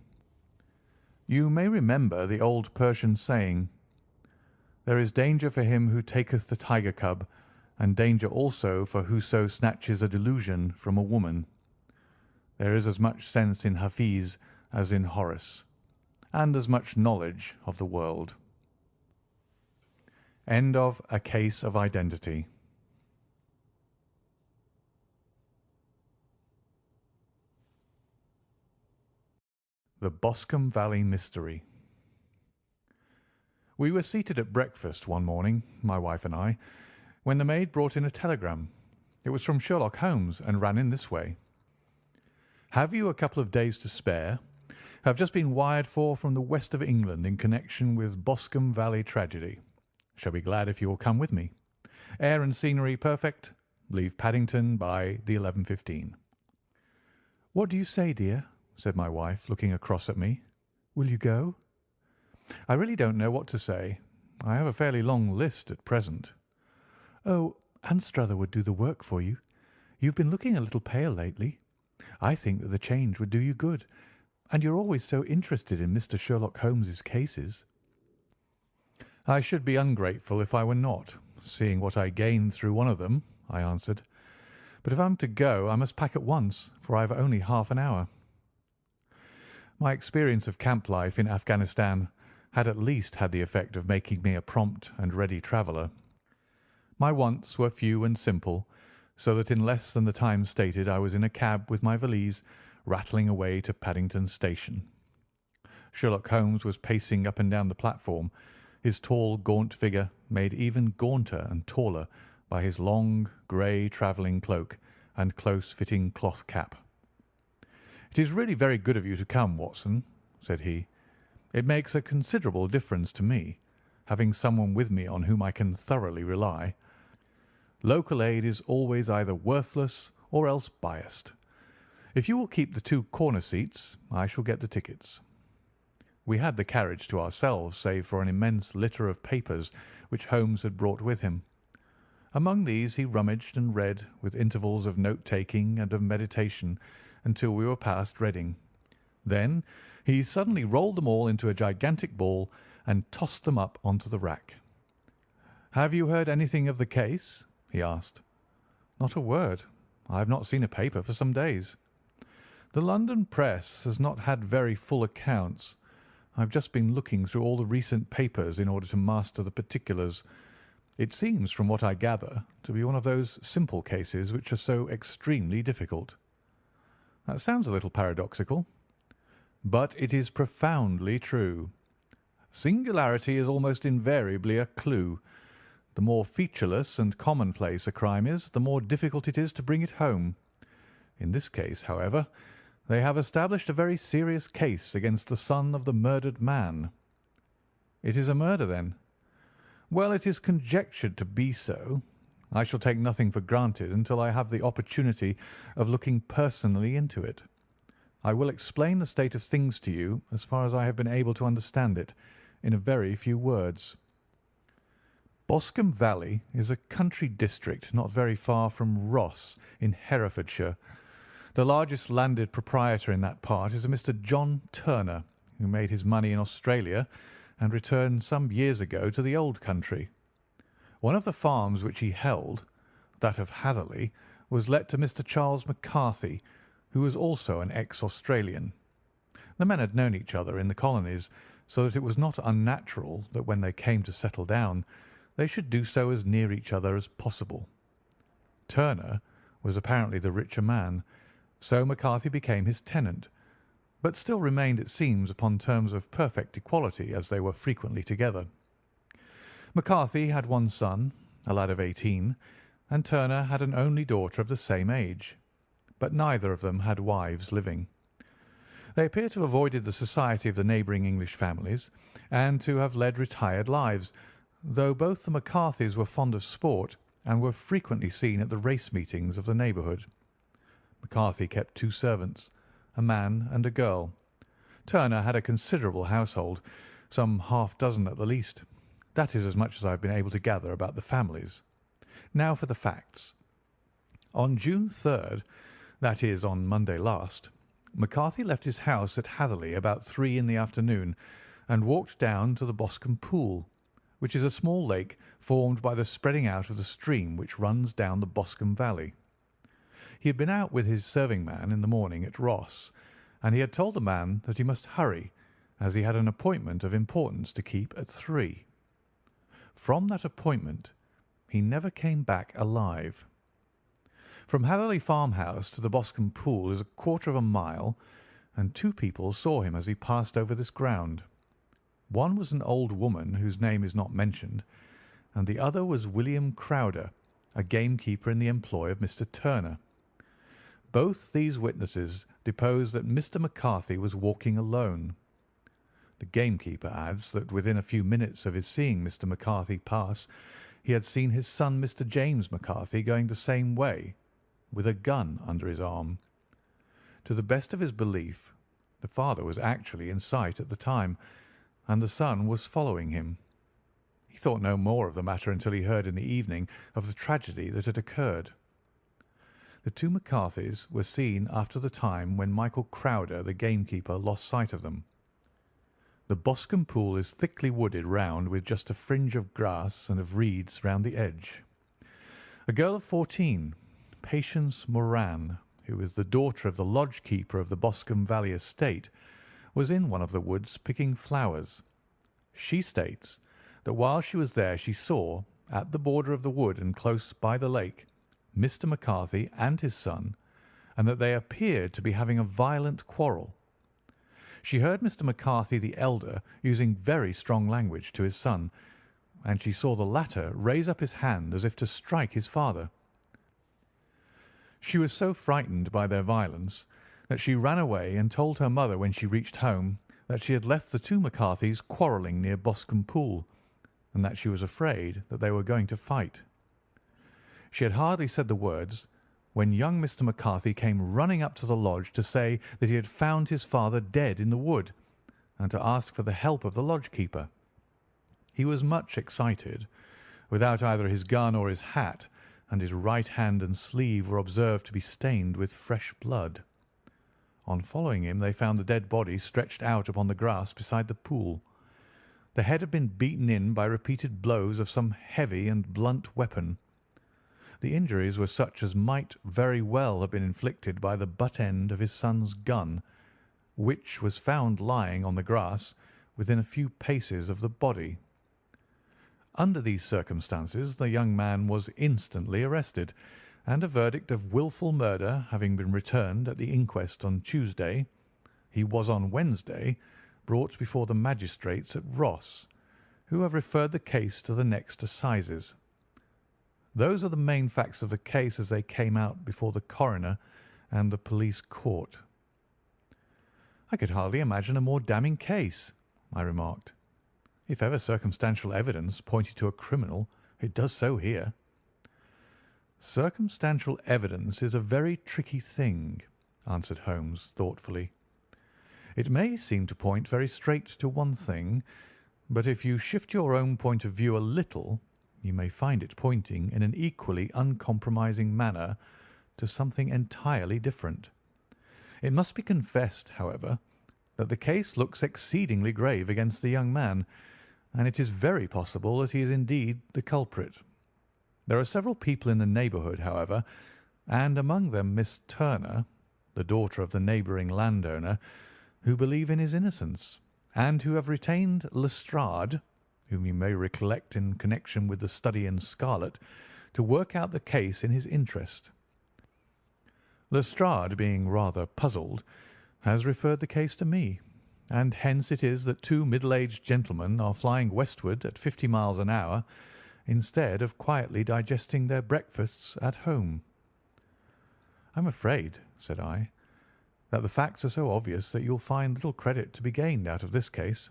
You may remember the old Persian saying, 'There is danger for him who taketh the tiger cub, and danger also for whoso snatches a delusion from a woman.' There is as much sense in Hafiz as in Horace, and as much knowledge of the world." End of A Case of Identity. The Boscombe Valley Mystery. We were seated at breakfast one morning, my wife and I, when the maid brought in a telegram. It was from Sherlock Holmes, and ran in this way: "Have you a couple of days to spare? Have just been wired for from the west of England in connection with Boscombe Valley tragedy. Shall be glad if you will come with me. Air and scenery perfect. Leave Paddington by the 11:15. "What do you say, dear?" said my wife, looking across at me. "Will you go?" "I really don't know what to say. I have a fairly long list at present." "Oh, Anstruther would do the work for you. You've been looking a little pale lately. I think that the change would do you good, and you're always so interested in Mr. Sherlock Holmes's cases." "I should be ungrateful if I were not, seeing what I gained through one of them," I answered. "But if I'm to go, I must pack at once, for I have only half an hour." My experience of camp life in Afghanistan had at least had the effect of making me a prompt and ready traveller. My wants were few and simple, so that in less than the time stated I was in a cab with my valise, rattling away to Paddington Station. Sherlock Holmes was pacing up and down the platform, his tall, gaunt figure made even gaunter and taller by his long, grey travelling cloak and close-fitting cloth cap. "It is really very good of you to come, Watson," said he. "It makes a considerable difference to me, having someone with me on whom I can thoroughly rely. Local aid is always either worthless or else biased. If you will keep the 2 corner seats, I shall get the tickets." We had the carriage to ourselves, save for an immense litter of papers which Holmes had brought with him. Among these he rummaged and read, with intervals of note-taking and of meditation, until we were past Reading. Then he suddenly rolled them all into a gigantic ball and tossed them up onto the rack. "Have you heard anything of the case?" he asked. "Not a word. I have not seen a paper for some days." "The London press has not had very full accounts. I have just been looking through all the recent papers in order to master the particulars. It seems, from what I gather, to be one of those simple cases which are so extremely difficult." "That sounds a little paradoxical." "But it is profoundly true. Singularity is almost invariably a clue. The more featureless and commonplace a crime is, the more difficult it is to bring it home. In this case, however, they have established a very serious case against the son of the murdered man." "It is a murder, then?" "Well, it is conjectured to be so. I shall take nothing for granted until I have the opportunity of looking personally into it. I will explain the state of things to you, as far as I have been able to understand it, in a very few words. Boscombe Valley is a country district not very far from Ross, in Herefordshire. The largest landed proprietor in that part is a Mr. John Turner, who made his money in Australia and returned some years ago to the old country. One of the farms which he held, that of Hatherley, was let to Mr. Charles McCarthy, who was also an ex-Australian. The men had known each other in the colonies, so that it was not unnatural that when they came to settle down they should do so as near each other as possible. Turner was apparently the richer man, so McCarthy became his tenant, but still remained, it seems, upon terms of perfect equality, as they were frequently together. McCarthy had one son, a lad of 18, and Turner had an only daughter of the same age, but neither of them had wives living. They appear to have avoided the society of the neighbouring English families, and to have led retired lives, though both the McCarthys were fond of sport and were frequently seen at the race meetings of the neighbourhood. McCarthy kept 2 servants, a man and a girl. Turner had a considerable household, some half-dozen at the least. That is as much as I have been able to gather about the families. Now for the facts. On June 3rd, that is, on Monday last, McCarthy left his house at Hatherley about 3 in the afternoon and walked down to the Boscombe Pool, which is a small lake formed by the spreading out of the stream which runs down the Boscombe Valley. He had been out with his serving man in the morning at Ross, and he had told the man that he must hurry, as he had an appointment of importance to keep at 3. From that appointment he never came back alive. From Hatherley farmhouse to the Boscombe Pool is 1/4 mile, and 2 people saw him as he passed over this ground. One was an old woman whose name is not mentioned, and the other was William Crowder, a gamekeeper in the employ of Mr. Turner. Both these witnesses deposed that Mr. McCarthy was walking alone. The gamekeeper adds that within a few minutes of his seeing Mr. McCarthy pass, he had seen his son, Mr. James McCarthy, going the same way, with a gun under his arm. To the best of his belief, the father was actually in sight at the time, and the son was following him. He thought no more of the matter until he heard in the evening of the tragedy that had occurred. The 2 McCarthys were seen after the time when Michael Crowder, the gamekeeper, lost sight of them. The Boscombe Pool is thickly wooded round with just a fringe of grass and of reeds round the edge. A girl of 14, Patience Moran, who is the daughter of the lodge-keeper of the Boscombe Valley estate, was in one of the woods picking flowers. She states that while she was there she saw, at the border of the wood and close by the lake, Mr. McCarthy and his son, and that they appeared to be having a violent quarrel. She heard Mr. McCarthy the elder using very strong language to his son, and she saw the latter raise up his hand as if to strike his father. She was so frightened by their violence that she ran away and told her mother when she reached home that she had left the 2 McCarthys quarrelling near Boscombe Pool, and that she was afraid that they were going to fight. She had hardly said the words when young Mr. McCarthy came running up to the lodge to say that he had found his father dead in the wood, and to ask for the help of the lodge-keeper. He was much excited, without either his gun or his hat, and his right hand and sleeve were observed to be stained with fresh blood. On following him they found the dead body stretched out upon the grass beside the pool. The head had been beaten in by repeated blows of some heavy and blunt weapon. The injuries were such as might very well have been inflicted by the butt end of his son's gun, which was found lying on the grass within a few paces of the body. Under these circumstances the young man was instantly arrested, and a verdict of wilful murder having been returned at the inquest on Tuesday, he was on Wednesday brought before the magistrates at Ross, who have referred the case to the next assizes. Those are the main facts of the case as they came out before the coroner and the police court. "I could hardly imagine a more damning case," I remarked. "If ever circumstantial evidence pointed to a criminal, it does so here." "Circumstantial evidence is a very tricky thing," answered Holmes thoughtfully. "It may seem to point very straight to one thing, but if you shift your own point of view a little, you may find it pointing in an equally uncompromising manner to something entirely different. It must be confessed, however, that the case looks exceedingly grave against the young man, and it is very possible that he is indeed the culprit. There are several people in the neighbourhood, however, and among them Miss Turner, the daughter of the neighbouring landowner, who believe in his innocence, and who have retained Lestrade, whom you may recollect in connection with the study in scarlet, to work out the case in his interest. Lestrade, being rather puzzled, has referred the case to me, and hence it is that two middle-aged gentlemen are flying westward at 50 miles an hour instead of quietly digesting their breakfasts at home. "I'm afraid," said I, "that the facts are so obvious that you'll find little credit to be gained out of this case."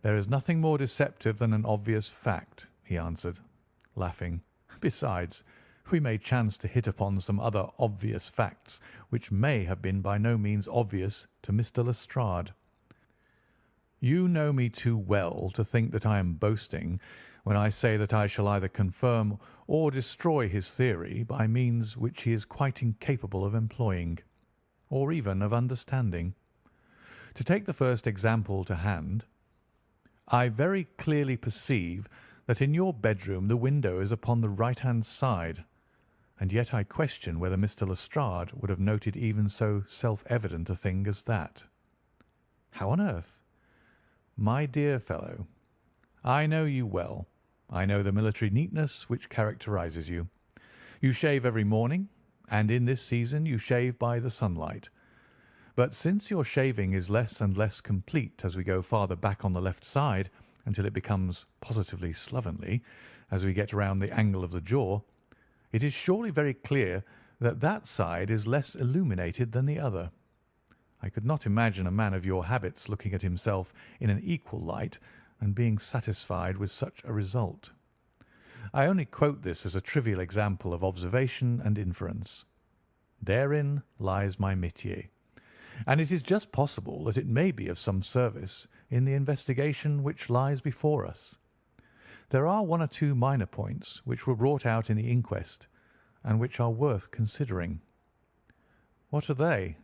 "There is nothing more deceptive than an obvious fact," he answered, laughing. "Besides, we may chance to hit upon some other obvious facts which may have been by no means obvious to Mr. Lestrade. You know me too well to think that I am boasting when I say that I shall either confirm or destroy his theory by means which he is quite incapable of employing, or even of understanding. To take the first example to hand, I very clearly perceive that in your bedroom the window is upon the right-hand side, and yet I question whether Mr. Lestrade would have noted even so self-evident a thing as that. How on earth? My dear fellow, I know you well. I know the military neatness which characterises you. You shave every morning, and in this season you shave by the sunlight. But since your shaving is less and less complete as we go farther back on the left side, until it becomes positively slovenly as we get round the angle of the jaw, it is surely very clear that that side is less illuminated than the other. I could not imagine a man of your habits looking at himself in an equal light and being satisfied with such a result. I only quote this as a trivial example of observation and inference. Therein lies my métier, and it is just possible that it may be of some service in the investigation which lies before us. There are one or two minor points which were brought out in the inquest, and which are worth considering." "What are they?"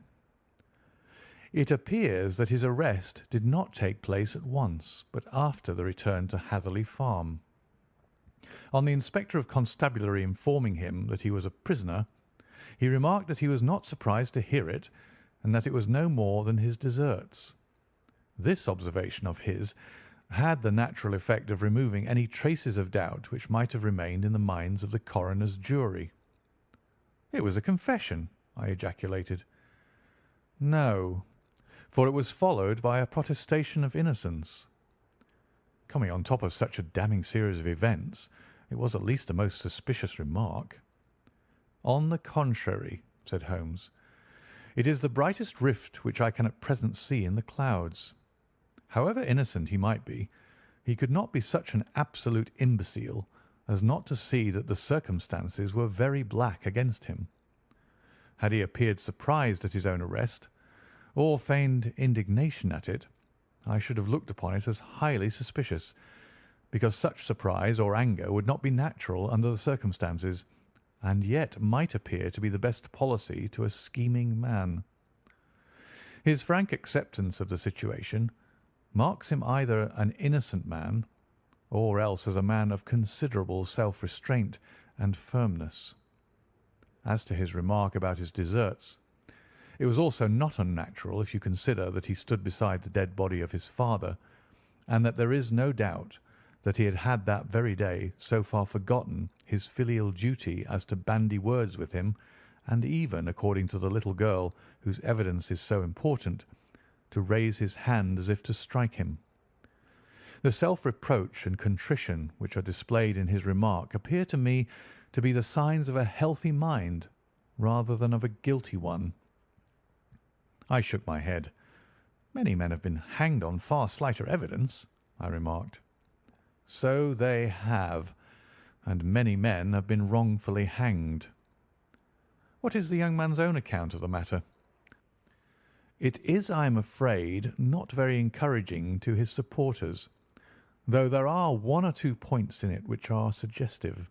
"It appears that his arrest did not take place at once, but after the return to Hatherley Farm. On the Inspector of Constabulary informing him that he was a prisoner, he remarked that he was not surprised to hear it, and that it was no more than his deserts. This observation of his had the natural effect of removing any traces of doubt which might have remained in the minds of the coroner's jury." "It was a confession!" I ejaculated. "No, for it was followed by a protestation of innocence. Coming on top of such a damning series of events, it was at least a most suspicious remark." "On the contrary," said Holmes, "it is the brightest rift which I can at present see in the clouds. However innocent he might be, he could not be such an absolute imbecile as not to see that the circumstances were very black against him. Had he appeared surprised at his own arrest, or feigned indignation at it, I should have looked upon it as highly suspicious, because such surprise or anger would not be natural under the circumstances, and yet might appear to be the best policy to a scheming man. His frank acceptance of the situation marks him either an innocent man, or else as a man of considerable self-restraint and firmness. As to his remark about his deserts, it was also not unnatural if you consider that he stood beside the dead body of his father, and that there is no doubt that he had that very day so far forgotten his filial duty as to bandy words with him, and even, according to the little girl whose evidence is so important, to raise his hand as if to strike him. The self-reproach and contrition which are displayed in his remark appear to me to be the signs of a healthy mind rather than of a guilty one." I shook my head. "Many men have been hanged on far slighter evidence," I remarked. "So they have, and many men have been wrongfully hanged. What is the young man's own account of the matter?" "It is, I am afraid, not very encouraging to his supporters, though there are one or two points in it which are suggestive.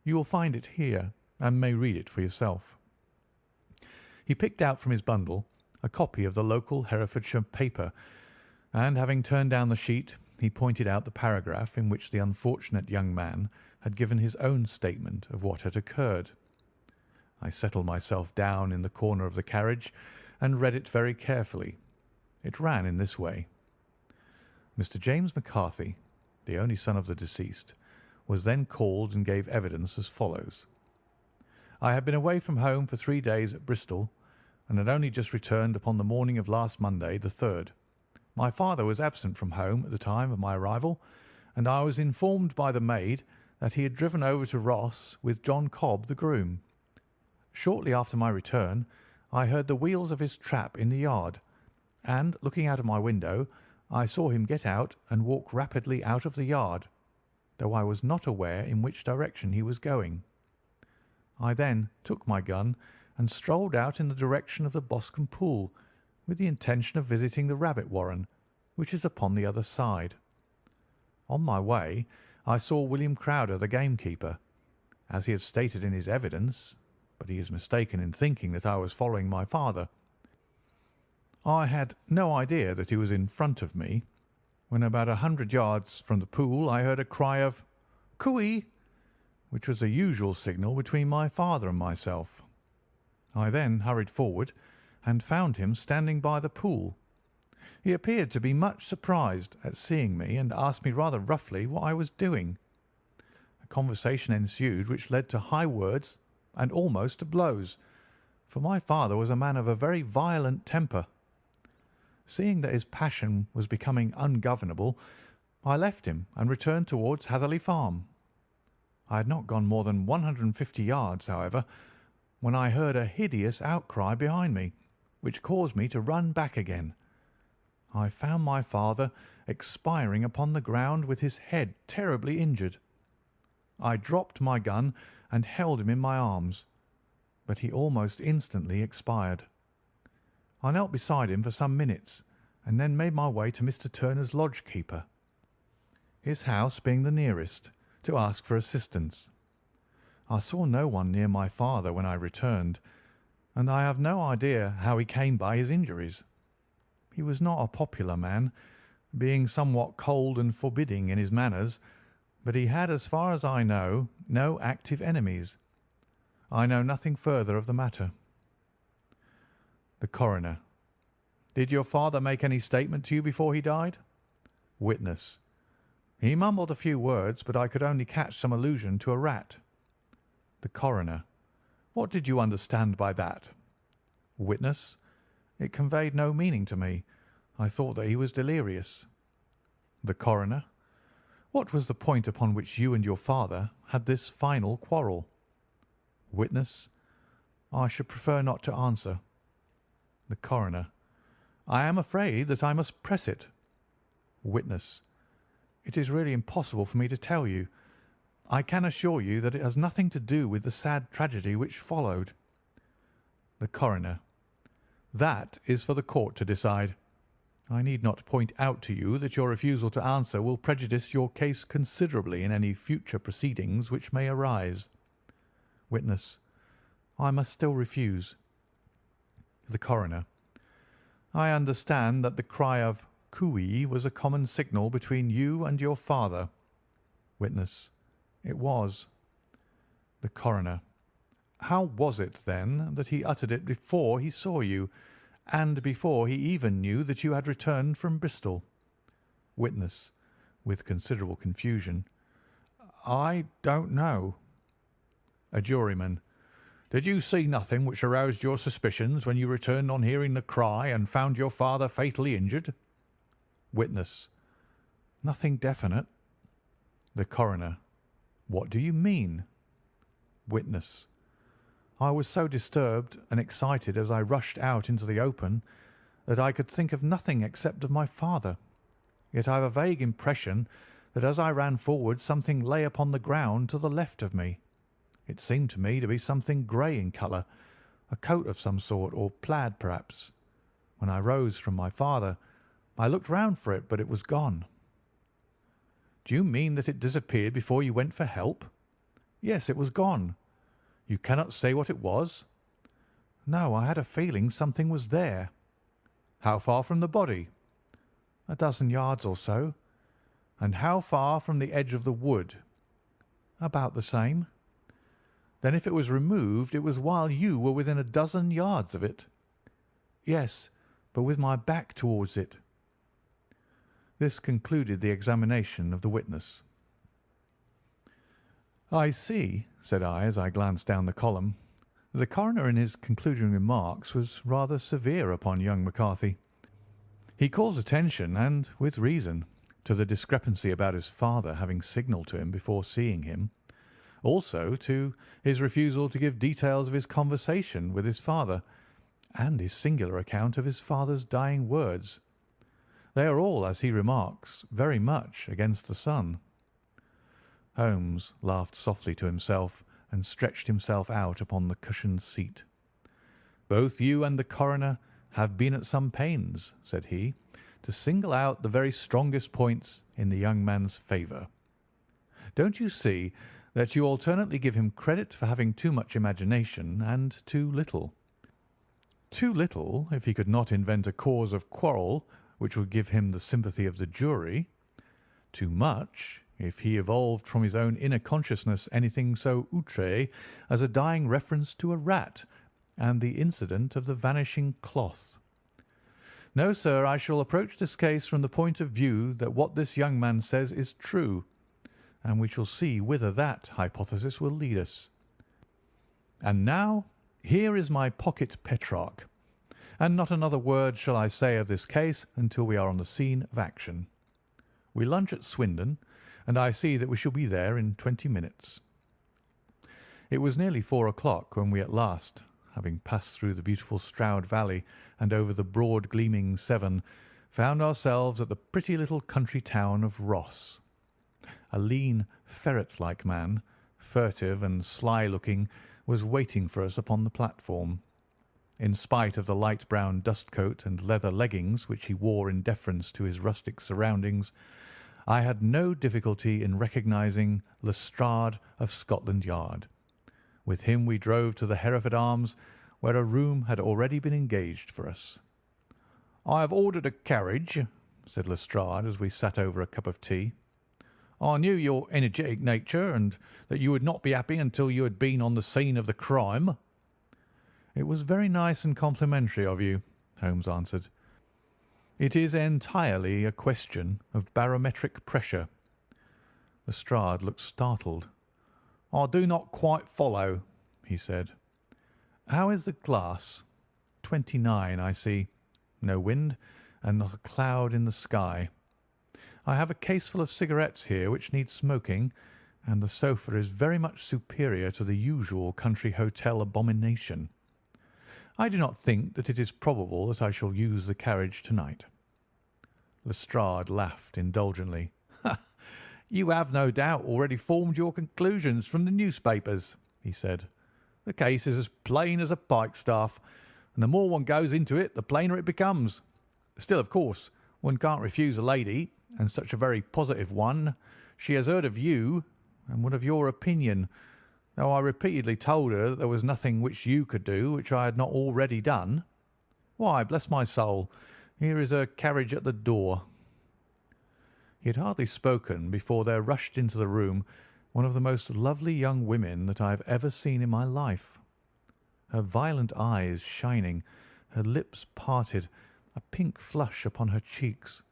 You will find it here, and may read it for yourself." He picked out from his bundle a copy of the local Herefordshire paper, and having turned down the sheet, he pointed out the paragraph in which the unfortunate young man had given his own statement of what had occurred. I settled myself down in the corner of the carriage and read it very carefully, It ran in this way. Mr. James McCarthy, the only son of the deceased, was then called and gave evidence as follows. I had been away from home for 3 days at Bristol, and had only just returned upon the morning of last Monday, the 3rd. My father was absent from home at the time of my arrival, and I was informed by the maid that he had driven over to Ross with John Cobb, the groom. Shortly after my return, I heard the wheels of his trap in the yard, and, looking out of my window, I saw him get out and walk rapidly out of the yard, though I was not aware in which direction he was going. I then took my gun and strolled out in the direction of the Boscombe Pool, with the intention of visiting the rabbit warren, which is upon the other side. On my way, I saw William Crowder, the gamekeeper, as he had stated in his evidence, but he is mistaken in thinking that I was following my father. I had no idea that he was in front of me. When about 100 yards from the pool, I heard a cry of "Cooey," which was the usual signal between my father and myself. I then hurried forward and found him standing by the pool. He appeared to be much surprised at seeing me, and asked me rather roughly what I was doing. A conversation ensued which led to high words and almost to blows, for my father was a man of a very violent temper. Seeing that his passion was becoming ungovernable, I left him and returned towards Hatherley Farm. I had not gone more than 150 yards, however, when I heard a hideous outcry behind me, which caused me to run back again. I found my father expiring upon the ground with his head terribly injured. I dropped my gun and held him in my arms, but he almost instantly expired. I knelt beside him for some minutes, and then made my way to Mr. Turner's lodge-keeper, his house being the nearest, to ask for assistance. I saw no one near my father when I returned, and I have no idea how he came by his injuries. He was not a popular man, being somewhat cold and forbidding in his manners, but he had, as far as I know, no active enemies. I know nothing further of the matter. The Coroner: Did your father make any statement to you before he died? Witness: He mumbled a few words, but I could only catch some allusion to a rat. The Coroner: What did you understand by that? Witness: It conveyed no meaning to me. I thought that he was delirious. The Coroner: What was the point upon which you and your father had this final quarrel? Witness: I should prefer not to answer. The Coroner: I am afraid that I must press it. Witness: It is really impossible for me to tell you. I can assure you that it has nothing to do with the sad tragedy which followed. The Coroner: That is for the court to decide. I need not point out to you that your refusal to answer will prejudice your case considerably in any future proceedings which may arise. Witness: I must still refuse. The Coroner: I understand that the cry of "Cooey" was a common signal between you and your father. Witness: It was. The Coroner: How was it, then, that he uttered it before he saw you, and before he even knew that you had returned from Bristol? Witness, with considerable confusion: I don't know. A Juryman: Did you see nothing which aroused your suspicions when you returned on hearing the cry and found your father fatally injured? Witness: Nothing definite. The Coroner: What do you mean? Witness: I was so disturbed and excited as I rushed out into the open that I could think of nothing except of my father. Yet I have a vague impression that as I ran forward something lay upon the ground to the left of me. It seemed to me to be something grey in colour, a coat of some sort, or plaid perhaps. When I rose from my father, I looked round for it, but it was gone. Do you mean that it disappeared before you went for help? Yes, it was gone. You cannot say what it was? No, I had a feeling something was there. How far from the body? A dozen yards or so. And how far from the edge of the wood? About the same. Then if it was removed, it was while you were within a dozen yards of it? Yes, but with my back towards it." This concluded the examination of the witness. "I see," said I, as I glanced down the column, that the coroner in his concluding remarks was rather severe upon young McCarthy. He calls attention, and with reason, to the discrepancy about his father having signalled to him before seeing him, also to his refusal to give details of his conversation with his father, and his singular account of his father's dying words. They are all, as he remarks, very much against the son. Holmes laughed softly to himself and stretched himself out upon the cushioned seat. "Both you and the coroner have been at some pains," said he, "to single out the very strongest points in the young man's favour. Don't you see that you alternately give him credit for having too much imagination and too little? Too little if he could not invent a cause of quarrel which would give him the sympathy of the jury; too much if he evolved from his own inner consciousness anything so outré as a dying reference to a rat and the incident of the vanishing cloth. No, sir, I shall approach this case from the point of view that what this young man says is true, and we shall see whither that hypothesis will lead us. And now here is my pocket Petrarch, and not another word shall I say of this case until we are on the scene of action. We lunch at Swindon, and I see that we shall be there in 20 minutes." It was nearly 4 o'clock when we at last, having passed through the beautiful Stroud Valley and over the broad gleaming Severn, found ourselves at the pretty little country town of Ross. A lean, ferret-like man, furtive and sly-looking, was waiting for us upon the platform. In spite of the light brown dust-coat and leather leggings which he wore in deference to his rustic surroundings, I had no difficulty in recognising Lestrade of Scotland Yard. With him we drove to the Hereford Arms, where a room had already been engaged for us. "I have ordered a carriage," said Lestrade as we sat over a cup of tea. "I knew your energetic nature, and that you would not be happy until you had been on the scene of the crime." "It was very nice and complimentary of you," Holmes answered. "It is entirely a question of barometric pressure." Lestrade looked startled. "I do not quite follow," he said. "How is the glass?" 29, I see. No wind, and not a cloud in the sky. I have a caseful of cigarettes here which need smoking, and the sofa is very much superior to the usual country hotel abomination. I do not think that it is probable that I shall use the carriage to-night." Lestrade laughed indulgently. "You have no doubt already formed your conclusions from the newspapers," he said. "The case is as plain as a pikestaff, and the more one goes into it the plainer it becomes. Still, of course, one can't refuse a lady, and such a very positive one. She has heard of you, and would have your opinion, though I repeatedly told her that there was nothing which you could do which I had not already done. Why, bless my soul, here is her carriage at the door." He had hardly spoken before there rushed into the room one of the most lovely young women that I have ever seen in my life. Her violet eyes shining, her lips parted, a pink flush upon her cheeks,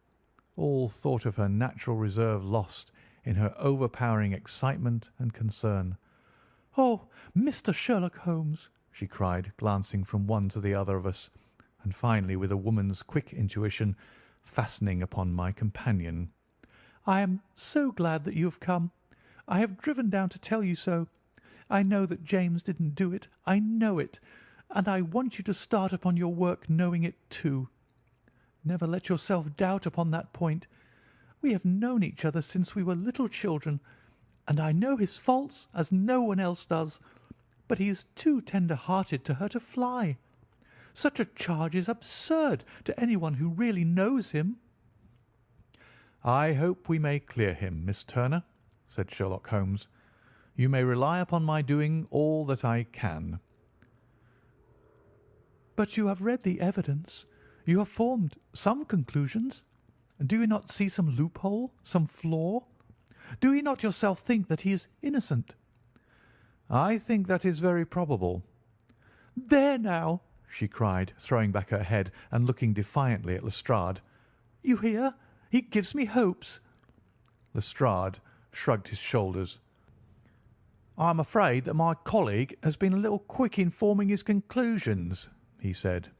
all thought of her natural reserve lost in her overpowering excitement and concern. "Oh, Mr. Sherlock Holmes!" she cried, glancing from one to the other of us, and finally, with a woman's quick intuition, fastening upon my companion. "I am so glad that you have come. I have driven down to tell you so. I know that James didn't do it. I know it, and I want you to start upon your work knowing it too. Never let yourself doubt upon that point. We have known each other since we were little children, and I know his faults as no one else does, but he is too tender-hearted to hurt a fly. Such a charge is absurd to anyone who really knows him." "I hope we may clear him, Miss Turner," said Sherlock Holmes. "You may rely upon my doing all that I can." "But you have read the evidence. You have formed some conclusions. Do you not see some loophole, some flaw? Do you not yourself think that he is innocent?" "I think that is very probable." "There now!" she cried, throwing back her head and looking defiantly at Lestrade. "You hear? He gives me hopes." Lestrade shrugged his shoulders. "I am afraid that my colleague has been a little quick in forming his conclusions," he said.